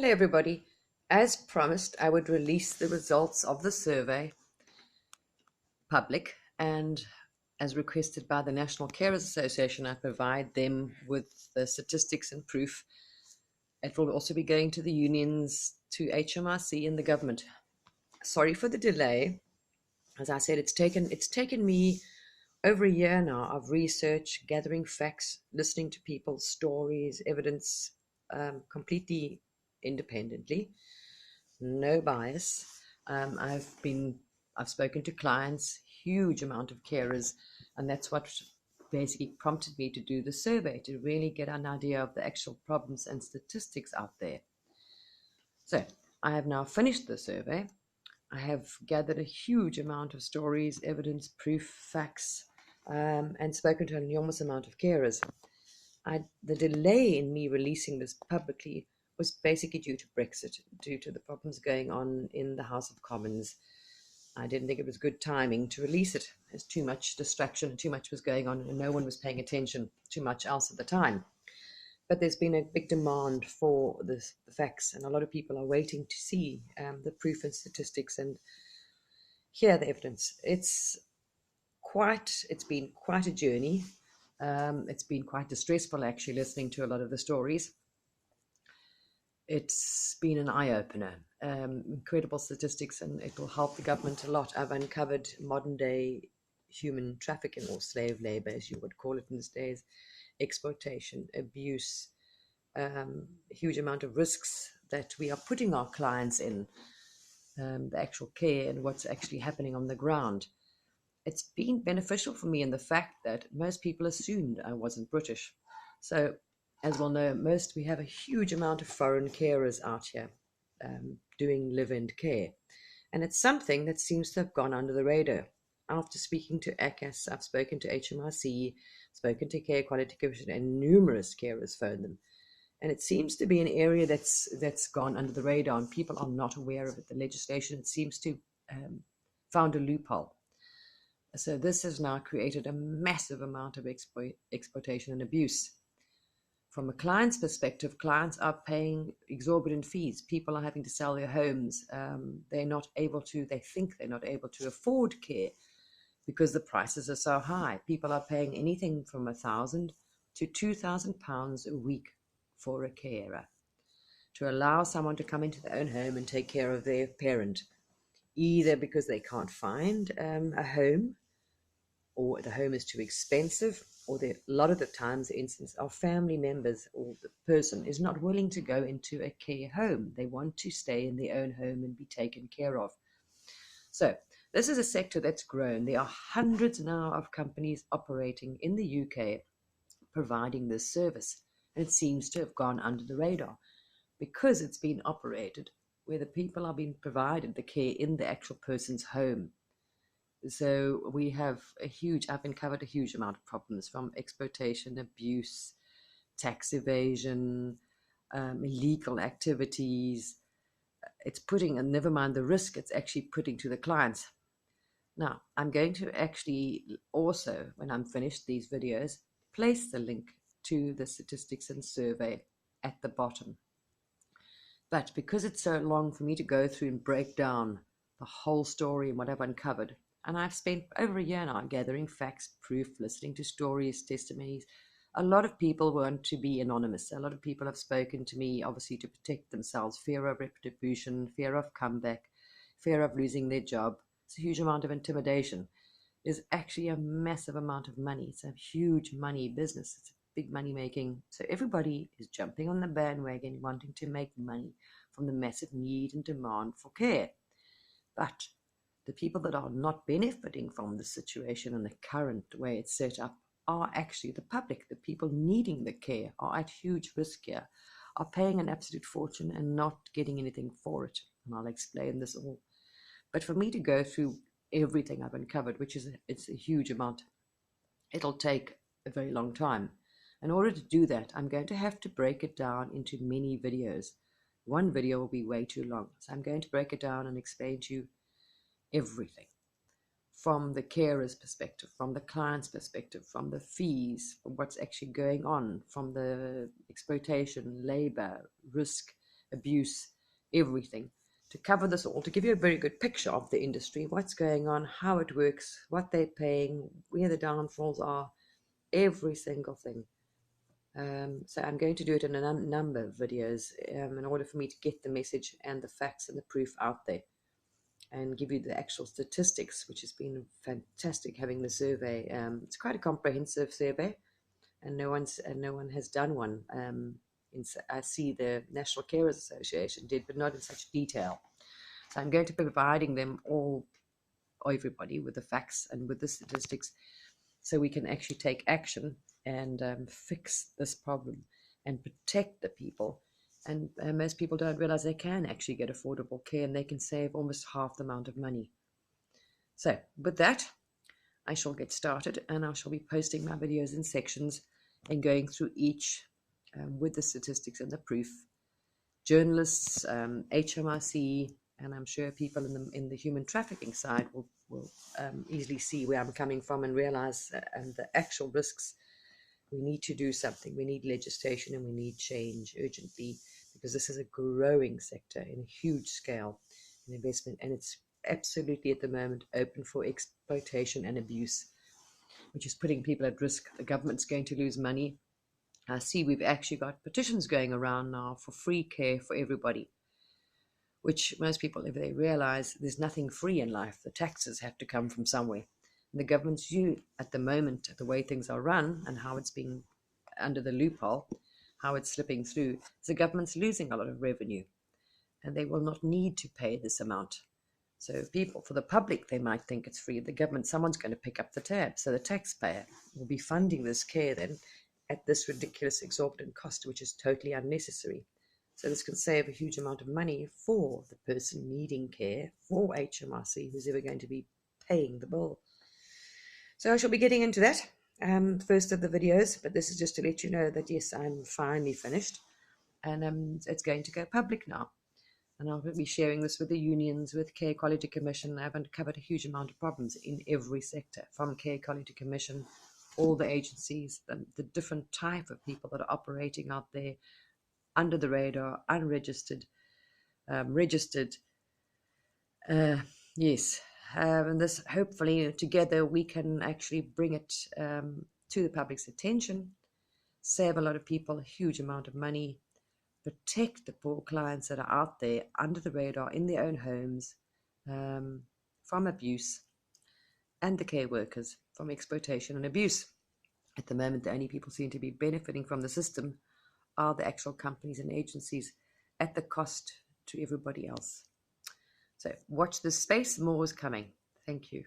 Hello, everybody. As promised, I would release the results of the survey public, and as requested by the National Carers Association, I provide them with the statistics and proof. It will also be going to the unions, to HMRC, and the government. Sorry for the delay. As I said, it's taken me over a year now of research, gathering facts, listening to people's stories, evidence, completely independently, no bias. Um, I've been I've spoken to clients, huge amount of carers, and that's what basically prompted me to do the survey, to really get an idea of the actual problems and statistics out there. So I have now finished the survey. I have gathered a huge amount of stories, evidence, proof, facts, and spoken to an enormous amount of carers. The delay in me releasing this publicly was basically due to Brexit, due to the problems going on in the House of Commons. I didn't think it was good timing to release it. There's too much distraction, too much was going on, and no one was paying attention too much else at the time. But there's been a big demand for the facts, and a lot of people are waiting to see the proof and statistics and hear the evidence. It's been quite a journey. It's been quite distressful actually listening to a lot of the stories. It's been an eye opener. Incredible statistics, and it will help the government a lot. I've uncovered modern day human trafficking, or slave labor, as you would call it in these days, exploitation, abuse, a huge amount of risks that we are putting our clients in, the actual care and what's actually happening on the ground. It's been beneficial for me in the fact that most people assumed I wasn't British. So, as we'll know, we have a huge amount of foreign carers out here doing live-in care. And it's something that seems to have gone under the radar. After speaking to ACAS, I've spoken to HMRC, spoken to Care Quality Commission, and numerous carers phoned them. And it seems to be an area that's gone under the radar, and people are not aware of it. The legislation seems to found a loophole. So this has now created a massive amount of exploitation and abuse. From a client's perspective, clients are paying exorbitant fees. People are having to sell their homes. They think they're not able to afford care because the prices are so high. People are paying anything from £1,000 to £2,000 a week for a carer, to allow someone to come into their own home and take care of their parent, either because they can't find a home, or the home is too expensive, or a lot of the times, the instance, our family members or the person is not willing to go into a care home. They want to stay in their own home and be taken care of. So this is a sector that's grown. There are hundreds now of companies operating in the UK providing this service, and it seems to have gone under the radar because it's been operated where the people are being provided the care in the actual person's home. So I've uncovered a huge amount of problems, from exploitation, abuse, tax evasion, illegal activities. It's putting, and never mind the risk, it's actually putting to the clients. Now, I'm going to actually also, when I'm finished these videos, place the link to the statistics and survey at the bottom. But because it's so long for me to go through and break down the whole story and what I've uncovered, and I've spent over a year now gathering facts, proof, listening to stories, testimonies. A lot of people want to be anonymous. A lot of people have spoken to me, obviously, to protect themselves, fear of retribution, fear of comeback, fear of losing their job. It's a huge amount of intimidation. There's actually a massive amount of money. It's a huge money business. It's a big money making. So everybody is jumping on the bandwagon, wanting to make money from the massive need and demand for care. But the people that are not benefiting from the situation and the current way it's set up are actually the public. The people needing the care are at huge risk here, are paying an absolute fortune and not getting anything for it. And I'll explain this all. But for me to go through everything I've uncovered, it's a huge amount, it'll take a very long time. In order to do that, I'm going to have to break it down into many videos. One video will be way too long. So I'm going to break it down and explain to you everything, from the carer's perspective, from the client's perspective, from the fees, from what's actually going on, from the exploitation, labor, risk, abuse, everything. To cover this all, to give you a very good picture of the industry, what's going on, how it works, what they're paying, where the downfalls are, every single thing. So I'm going to do it in a number of videos in order for me to get the message and the facts and the proof out there and give you the actual statistics, which has been fantastic having the survey. It's quite a comprehensive survey, and no one has done one. I see the National Carers Association did, but not in such detail. So I'm going to be providing them all, everybody, with the facts and with the statistics, so we can actually take action and fix this problem and protect the people. And most people don't realize they can actually get affordable care, and they can save almost half the amount of money. So with that, I shall get started, and I shall be posting my videos in sections and going through each with the statistics and the proof. Journalists, HMRC, and I'm sure people in the human trafficking side will easily see where I'm coming from and realize and the actual risks. We need to do something. We need legislation and we need change urgently, because this is a growing sector in a huge scale in investment, and it's absolutely at the moment open for exploitation and abuse, which is putting people at risk. The government's going to lose money. I see we've actually got petitions going around now for free care for everybody, which most people, if they realize there's nothing free in life, the taxes have to come from somewhere. And the government's view at the moment, the way things are run and how it's being under the loophole, how it's slipping through, is the government's losing a lot of revenue, and they will not need to pay this amount. So people, for the public, they might think it's free. The government, someone's going to pick up the tab. So the taxpayer will be funding this care then at this ridiculous, exorbitant cost, which is totally unnecessary. So this can save a huge amount of money for the person needing care, for HMRC, who's ever going to be paying the bill. So I shall be getting into that first of the videos, but this is just to let you know that, yes, I'm finally finished, and it's going to go public now. And I'll be sharing this with the unions, with Care Quality Commission. I've uncovered a huge amount of problems in every sector, from Care Quality Commission, all the agencies, the different type of people that are operating out there under the radar, unregistered, registered. Yes. And this, hopefully, together we can actually bring it to the public's attention, save a lot of people a huge amount of money, protect the poor clients that are out there under the radar in their own homes from abuse, and the care workers from exploitation and abuse. At the moment, the only people seem to be benefiting from the system are the actual companies and agencies at the cost to everybody else. So watch this space. More is coming. Thank you.